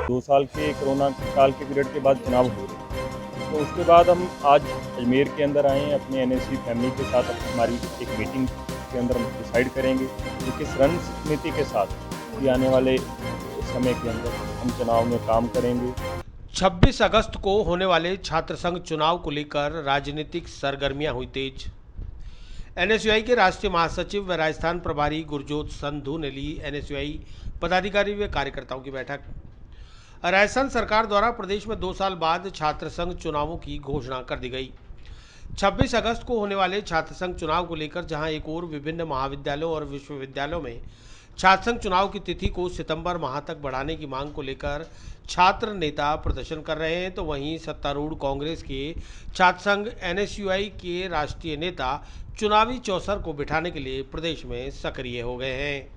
2 साल के कोरोना काल के पीरियड के बाद चुनाव हो रहे हैं, तो उसके बाद हम आज अजमेर के अंदर आए हैं अपने एनएसयू फैमिली के साथ। हमारी एक मीटिंग के अंदर हम डिसाइड करेंगे कि किस रणनीति के साथ ये आने वाले समय के अंदर हम चुनाव में काम करेंगे। 26 अगस्त को होने वाले छात्र संघ चुनाव को लेकर राजनीतिक सरगर्मियां हुई तेज। एनएसयूआई के राष्ट्रीय महासचिव व राजस्थान प्रभारी गुरजोत संधू ने ली एनएसयूआई पदाधिकारी व कार्यकर्ताओं की बैठक। राजस्थान सरकार द्वारा प्रदेश में 2 साल बाद छात्र संघ चुनावों की घोषणा कर दी गई। 26 अगस्त को होने वाले छात्र संघ चुनाव को लेकर जहां एक और विभिन्न महाविद्यालयों और विश्वविद्यालयों में छात्र संघ चुनाव की तिथि को सितंबर माह तक बढ़ाने की मांग को लेकर छात्र नेता प्रदर्शन कर रहे हैं, तो वहीं सत्तारूढ़ कांग्रेस के छात्र संघ एनएसयूआई के राष्ट्रीय नेता चुनावी चौसर को बिठाने के लिए प्रदेश में सक्रिय हो गए हैं।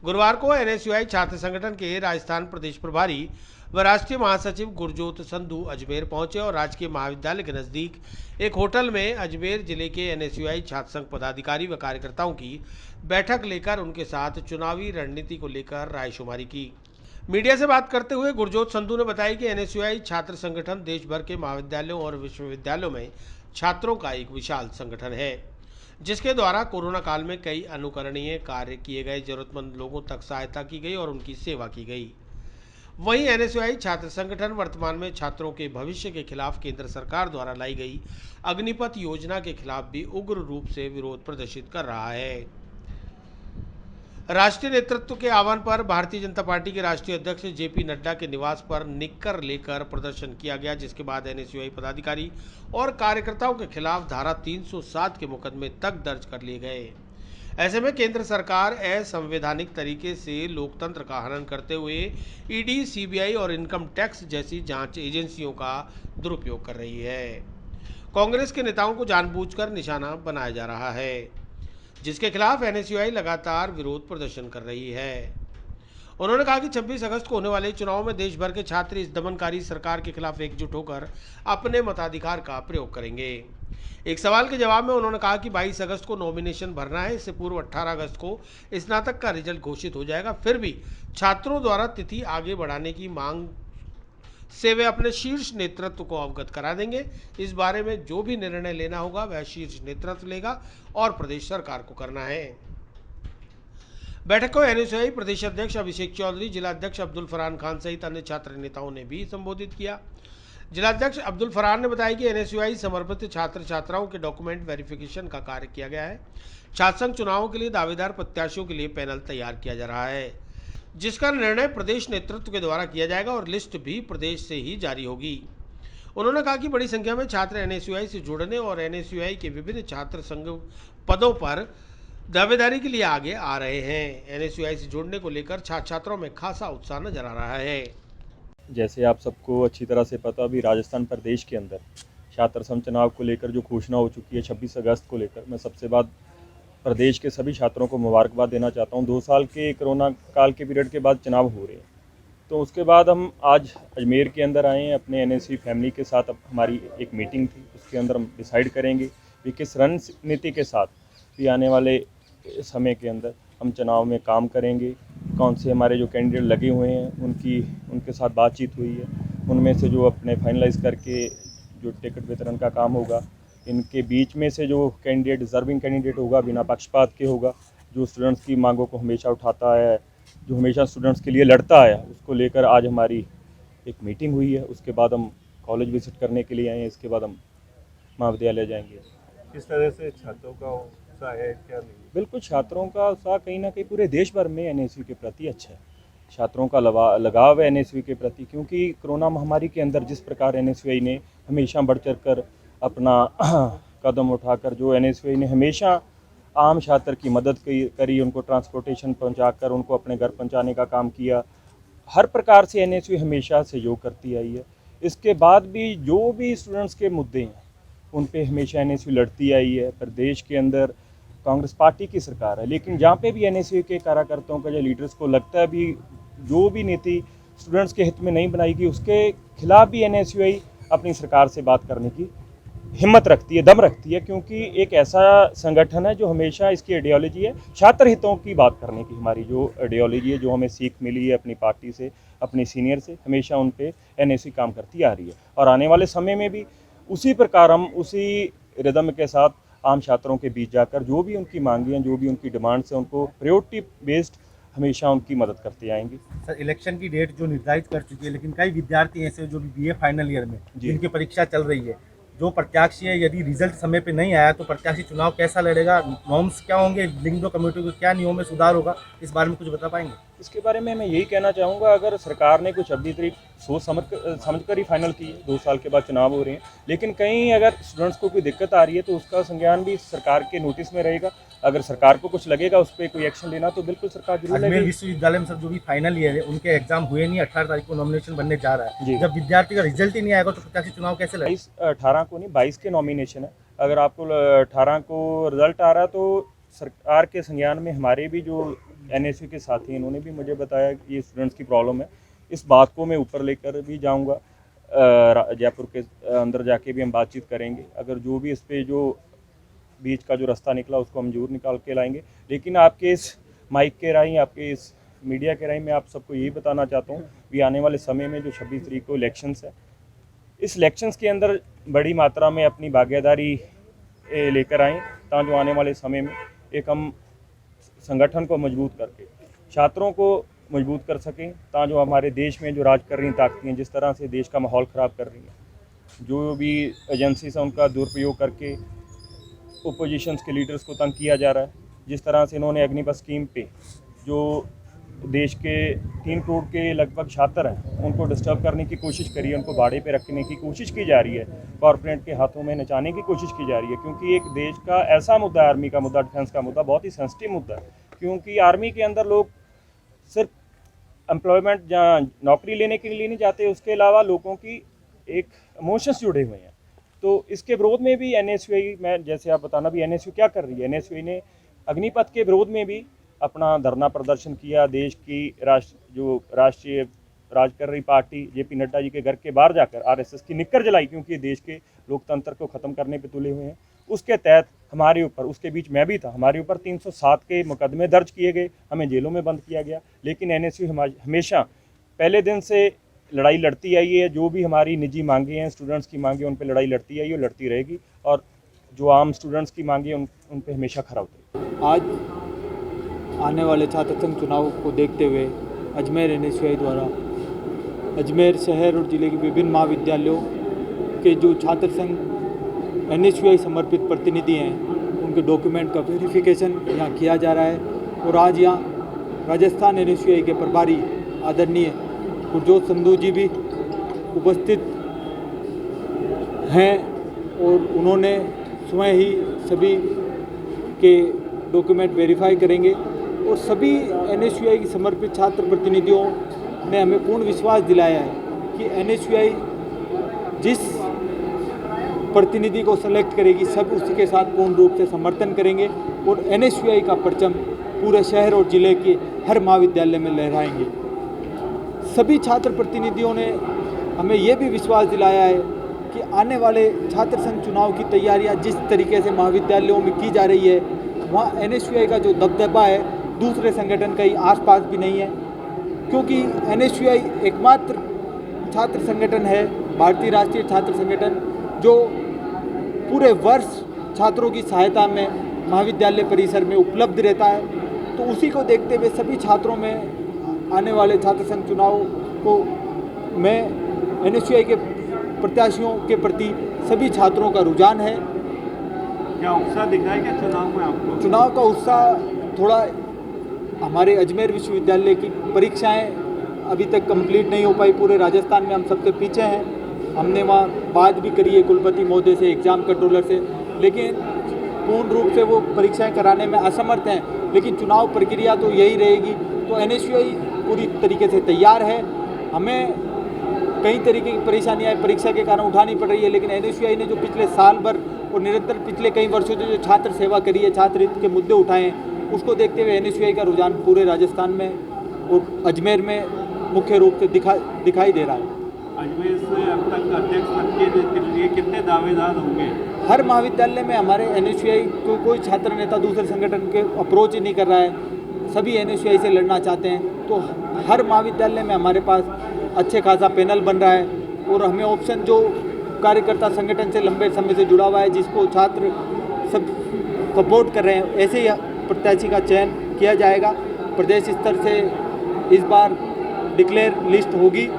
गुरुवार को एनएसयूआई छात्र संगठन के राजस्थान प्रदेश प्रभारी व राष्ट्रीय महासचिव गुरजोत संधू अजमेर पहुंचे और राजकीय महाविद्यालय के नजदीक एक होटल में अजमेर जिले के एनएसयूआई छात्र संघ पदाधिकारी व कार्यकर्ताओं की बैठक लेकर उनके साथ चुनावी रणनीति को लेकर रायशुमारी की। मीडिया से बात करते हुए गुरजोत संधू ने बताया कि एनएसयूआई छात्र संगठन देश भर के महाविद्यालयों और विश्वविद्यालयों में छात्रों का एक विशाल संगठन है, जिसके द्वारा कोरोना काल में कई अनुकरणीय कार्य किए गए, जरूरतमंद लोगों तक सहायता की गई और उनकी सेवा की गई। वहीं एनएसयूआई छात्र संगठन वर्तमान में छात्रों के भविष्य के खिलाफ केंद्र सरकार द्वारा लाई गई अग्निपथ योजना के खिलाफ भी उग्र रूप से विरोध प्रदर्शित कर रहा है। राष्ट्रीय नेतृत्व के आह्वान पर भारतीय जनता पार्टी के राष्ट्रीय अध्यक्ष जेपी नड्डा के निवास पर निक्कर लेकर प्रदर्शन किया गया, जिसके बाद एनएसयूआई पदाधिकारी और कार्यकर्ताओं के खिलाफ धारा 307 के मुकदमे तक दर्ज कर लिए गए। ऐसे में केंद्र सरकार असंवैधानिक तरीके से लोकतंत्र का हनन करते हुए ईडी, सीबीआई और इनकम टैक्स जैसी जांच एजेंसियों का दुरुपयोग कर रही है। कांग्रेस के नेताओं को जानबूझकर निशाना बनाया जा रहा है, जिसके खिलाफ एनएसयूआई लगातार विरोध प्रदर्शन कर रही है। उन्होंने कहा कि 26 अगस्त को होने वाले चुनाव में देश भर के छात्र इस दमनकारी सरकार के खिलाफ एकजुट होकर अपने मताधिकार का प्रयोग करेंगे। एक सवाल के जवाब में उन्होंने कहा कि 22 अगस्त को नॉमिनेशन भरना है, इससे पूर्व 18 अगस्त को स्नातक का रिजल्ट घोषित हो जाएगा। फिर भी छात्रों द्वारा तिथि आगे बढ़ाने की मांग से वे अपने शीर्ष नेतृत्व को अवगत करा देंगे। इस बारे में जो भी निर्णय लेना होगा वह शीर्ष नेतृत्व लेगा और प्रदेश सरकार को करना है। बैठक को एनएसयूआई प्रदेश अध्यक्ष अभिषेक चौधरी, जिला अध्यक्ष अब्दुल फरहान खान सहित अन्य छात्र नेताओं ने भी संबोधित किया। जिलाध्यक्ष अब्दुल फरहान ने बताया कि एनएसयूआई समर्पित छात्र छात्राओं के डॉक्यूमेंट वेरिफिकेशन का कार्य किया गया है। छात्र संघ चुनावों के लिए दावेदार प्रत्याशियों के लिए पैनल तैयार किया जा रहा है, जिसका निर्णय प्रदेश नेतृत्व के द्वारा किया जाएगा और लिस्ट भी प्रदेश से ही जारी होगी। उन्होंने कहा कि बड़ी संख्या में छात्र एनएसयूआई से जुड़ने और एनएसयूआई के विभिन्न छात्र संघ पदों पर दावेदारी के लिए आगे आ रहे हैं। एनएसयूआई से जुड़ने को लेकर छात्र छात्राओं में खासा उत्साह नजर आ रहा है। जैसे आप सबको अच्छी तरह से पता, अभी राजस्थान प्रदेश के अंदर छात्र संघ चुनाव को लेकर जो घोषणा हो चुकी है 26 अगस्त को लेकर, मैं सबसे बाद प्रदेश के सभी छात्रों को मुबारकबाद देना चाहता हूं। 2 साल के कोरोना काल के पीरियड के बाद चुनाव हो रहे हैं, तो उसके बाद हम आज अजमेर के अंदर आए हैं अपने एनएसयू फैमिली के साथ। अब हमारी एक मीटिंग थी, उसके अंदर हम डिसाइड करेंगे कि किस रणनीति के साथ ये आने वाले समय के अंदर हम चुनाव में काम करेंगे। कौन से हमारे जो कैंडिडेट लगे हुए हैं उनके साथ बातचीत हुई है, उनमें से जो अपने फाइनलाइज करके जो टिकट वितरण का काम होगा, इनके बीच में से जो कैंडिडेट डिजर्विंग कैंडिडेट होगा, बिना पक्षपात के होगा, जो स्टूडेंट्स की मांगों को हमेशा उठाता है, जो हमेशा स्टूडेंट्स के लिए लड़ता है, उसको लेकर आज हमारी एक मीटिंग हुई है। उसके बाद हम कॉलेज विजिट करने के लिए आए हैं, इसके बाद हम महाविद्यालय जाएंगे। किस तरह से छात्रों का उत्साह है, क्या नहीं? बिल्कुल, छात्रों का उत्साह कहीं ना कहीं पूरे देश भर में एनएसयू के प्रति अच्छा है। छात्रों का लगाव है एनएसयू के प्रति, क्योंकि कोरोना महामारी के अंदर जिस प्रकार एनएसयूआई ने हमेशा बढ़ चढ़ कर अपना कदम उठाकर, जो एनएसयूआई ने हमेशा आम छात्र की मदद करी, उनको ट्रांसपोर्टेशन पहुंचाकर उनको अपने घर पहुंचाने का काम किया, हर प्रकार से एनएसयू हमेशा सहयोग करती आई है। इसके बाद भी जो भी स्टूडेंट्स के मुद्दे हैं उन पे हमेशा एनएसयू लड़ती आई है। प्रदेश के अंदर कांग्रेस पार्टी की सरकार है, लेकिन जहाँ पे भी एनएसयू के कार्यकर्ताओं का, जो लीडर्स को लगता है भी जो भी नीति स्टूडेंट्स के हित में नहीं बनाई गई, उसके खिलाफ भी एनएसयूआई अपनी सरकार से बात करने की हिम्मत रखती है, दम रखती है, क्योंकि एक ऐसा संगठन है जो हमेशा, इसकी आइडियोलॉजी है छात्र हितों की बात करने की। हमारी जो आइडियोलॉजी है, जो हमें सीख मिली है अपनी पार्टी से, अपने सीनियर से, हमेशा उन पे एनएसयू काम करती आ रही है और आने वाले समय में भी उसी प्रकार हम उसी रिदम के साथ आम छात्रों के बीच जाकर जो भी उनकी मांगे हैं, जो भी उनकी डिमांड्स हैं, उनको प्रायोरिटी बेस्ड हमेशा उनकी मदद करते आएंगे। सर, इलेक्शन की डेट जो निर्धारित कर चुकी है, लेकिन कई विद्यार्थी ऐसे जो भी बीए फाइनल ईयर में जी। जिनकी परीक्षा चल रही है, जो प्रत्याशी है, यदि रिजल्ट समय पे नहीं आया तो प्रत्याशी चुनाव कैसा लड़ेगा, नॉर्म्स क्या होंगे, लिंगो कमेटी को क्या नियमों में सुधार होगा, इस बारे में कुछ बता पाएंगे? इसके बारे में मैं यही कहना चाहूँगा, अगर सरकार ने कुछ अभी तरीक सोच समझ कर ही फाइनल की है, 2 साल के बाद चुनाव हो रहे हैं, लेकिन कहीं अगर स्टूडेंट्स को कोई दिक्कत आ रही है तो उसका संज्ञान भी सरकार के नोटिस में रहेगा। अगर सरकार को कुछ लगेगा उस पर कोई एक्शन लेना तो बिल्कुल सरकार जरूर अजमेर लेगी। विश्वविद्यालय में सर जो भी फाइनल ईयर है उनके एग्जाम हुए नहीं, 18 तारीख को नॉमिनेशन बनने जा रहा जी। है। जब विद्यार्थी का रिजल्ट ही नहीं आएगा तो प्रत्याशी चुनाव कैसे लड़ेगा? 18 को नहीं, 22 के नॉमिनेशन है। अगर आपको 18 को रिजल्ट आ रहा है तो सरकार के संज्ञान में हमारे भी जो एनएसयू के साथी हैं उन्होंने भी मुझे बताया कि ये स्टूडेंट्स की प्रॉब्लम है। इस बात को मैं ऊपर लेकर भी जाऊंगा, जयपुर के अंदर जाके भी हम बातचीत करेंगे। अगर जो भी इस पे जो बीच का जो रास्ता निकला उसको हम जरूर निकाल के लाएंगे। लेकिन आपके इस माइक के राही, आपके इस मीडिया के राही, मैं आप सबको यही बताना चाहता हूँ कि आने वाले समय में जो 26 तारीख को इलेक्शंस है, इस इलेक्शंस के अंदर बड़ी मात्रा में अपनी भागीदारी लेकर आएँ, ताकि जो आने वाले समय में एक हम संगठन को मजबूत करके छात्रों को मजबूत कर सकें, ताकि जो हमारे देश में जो राज कर रही ताकतें, जिस तरह से देश का माहौल ख़राब कर रही हैं, जो भी एजेंसीज हैं उनका दुरुपयोग करके ओपोजिशंस के लीडर्स को तंग किया जा रहा है, जिस तरह से इन्होंने अग्निपथ स्कीम पे जो देश के 3 करोड़ के लगभग छात्र हैं उनको डिस्टर्ब करने की कोशिश करी है, उनको भाड़े पे रखने की कोशिश की जा रही है, कॉरपोरेट के हाथों में नचाने की कोशिश की जा रही है। क्योंकि एक देश का ऐसा मुद्दा है, आर्मी का मुद्दा, डिफेंस का मुद्दा, बहुत ही सेंसिटिव मुद्दा है। क्योंकि आर्मी के अंदर लोग सिर्फ एम्प्लॉयमेंट जहाँ नौकरी लेने के लिए नहीं जाते, उसके अलावा लोगों की एक इमोशंस जुड़े हुए हैं। तो इसके विरोध में भी एनएसयूआई, मैं जैसे आप बताना भी एनएसयू क्या कर रही है, एनएसयूआई ने अग्निपथ के विरोध में भी अपना धरना प्रदर्शन किया। देश की राष्ट्रीय राज कर रही पार्टी जेपी नड्डा जी के घर के बाहर जाकर आरएसएस की निक्कर जलाई, क्योंकि देश के लोकतंत्र को ख़त्म करने पे तुले हुए हैं। उसके तहत हमारे ऊपर, उसके बीच मैं भी था, हमारे ऊपर 307 के मुकदमे दर्ज किए गए, हमें जेलों में बंद किया गया। लेकिन एनएसयू हमेशा पहले दिन से लड़ाई लड़ती आई है। जो भी हमारी निजी मांगे हैं, स्टूडेंट्स की मांगे, उन पर लड़ाई लड़ती आई है, लड़ती रहेगी, और जो आम स्टूडेंट्स की मांगे उन पर हमेशा खरा उतरेगी। आज आने वाले छात्र संघ चुनाव को देखते हुए अजमेर एनएसयूआई द्वारा अजमेर शहर और ज़िले के विभिन्न महाविद्यालयों के जो छात्र संघ एनएसयूआई समर्पित प्रतिनिधि हैं उनके डॉक्यूमेंट का वेरिफिकेशन यहाँ किया जा रहा है। और आज यहाँ राजस्थान एनएसयूआई के प्रभारी आदरणीय गुरजोत संधू जी भी उपस्थित हैं और उन्होंने स्वयं ही सभी के डॉक्यूमेंट वेरीफाई करेंगे। और सभी एनएसयूआई की समर्पित छात्र प्रतिनिधियों ने हमें पूर्ण विश्वास दिलाया है कि एनएसयूआई जिस प्रतिनिधि को सेलेक्ट करेगी सब उसके साथ पूर्ण रूप से समर्थन करेंगे और एनएसयूआई का परचम पूरे शहर और ज़िले के हर महाविद्यालय में लहराएंगे। सभी छात्र प्रतिनिधियों ने हमें यह भी विश्वास दिलाया है कि आने वाले छात्र संघ चुनाव की तैयारियां जिस तरीके से महाविद्यालयों में की जा रही है, वहाँ एनएसयूआई का जो दबदबा है दूसरे संगठन कहीं आसपास भी नहीं है। क्योंकि एनएसयूआई एकमात्र छात्र संगठन है, भारतीय राष्ट्रीय छात्र संगठन, जो पूरे वर्ष छात्रों की सहायता में महाविद्यालय परिसर में उपलब्ध रहता है। तो उसी को देखते हुए सभी छात्रों में आने वाले छात्र संघ चुनाव को में एनएसयूआई के प्रत्याशियों के प्रति सभी छात्रों का रुझान है। क्या उत्साह दिखा है क्या चुनाव में आपको? चुनाव का उत्साह थोड़ा, हमारे अजमेर विश्वविद्यालय की परीक्षाएं अभी तक कंप्लीट नहीं हो पाई, पूरे राजस्थान में हम सबसे पीछे हैं। हमने वहाँ बात भी करी है कुलपति महोदय से, एग्ज़ाम कंट्रोलर से, लेकिन पूर्ण रूप से वो परीक्षाएं कराने में असमर्थ हैं। लेकिन चुनाव प्रक्रिया तो यही रहेगी। तो एनएसयूआई पूरी तरीके से तैयार है। हमें कई तरीके की परेशानियाँ परीक्षा के कारण उठानी पड़ रही है, लेकिन एनएसयूआई ने जो पिछले साल भर और निरंतर पिछले कई वर्षों से जो छात्र सेवा करी है, छात्र हित के मुद्दे उठाए हैं, उसको देखते हुए एनएसयूआई का रुझान पूरे राजस्थान में और अजमेर में मुख्य रूप से दिखाई दे रहा है। अजमेर से अब तक अध्यक्ष पद के लिए कितने दावेदार होंगे? हर महाविद्यालय में हमारे NSUI को कोई छात्र नेता दूसरे संगठन के अप्रोच ही नहीं कर रहा है, सभी NSUI से लड़ना चाहते हैं। तो हर महाविद्यालय में हमारे पास अच्छे खासा पैनल बन रहा है और हमें ऑप्शन जो कार्यकर्ता संगठन से लंबे समय से जुड़ा हुआ है, जिसको छात्र सब सपोर्ट कर रहे हैं, ऐसे ही प्रत्याशी का चयन किया जाएगा। प्रदेश स्तर से इस बार डिक्लेयर लिस्ट होगी